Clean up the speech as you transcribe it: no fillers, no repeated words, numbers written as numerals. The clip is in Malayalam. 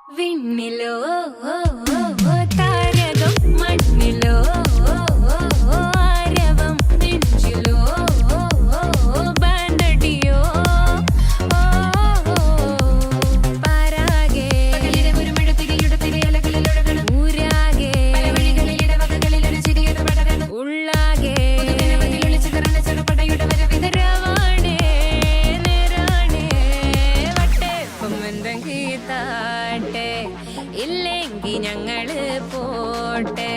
വിണ്ണിലോ താരകം മണ്ണിലോ ആരവം നെഞ്ചിലോ ബാൻഡടിയോ പാരാകെ ഊരാകെ ഉള്ളാകെ രവാണേ നേരാണേ വട്ടേ പൊമ്മന്തെങ്കി താട്ടെ ഇല്ലെങ്കി ഞങ്ങള് പോട്ടെ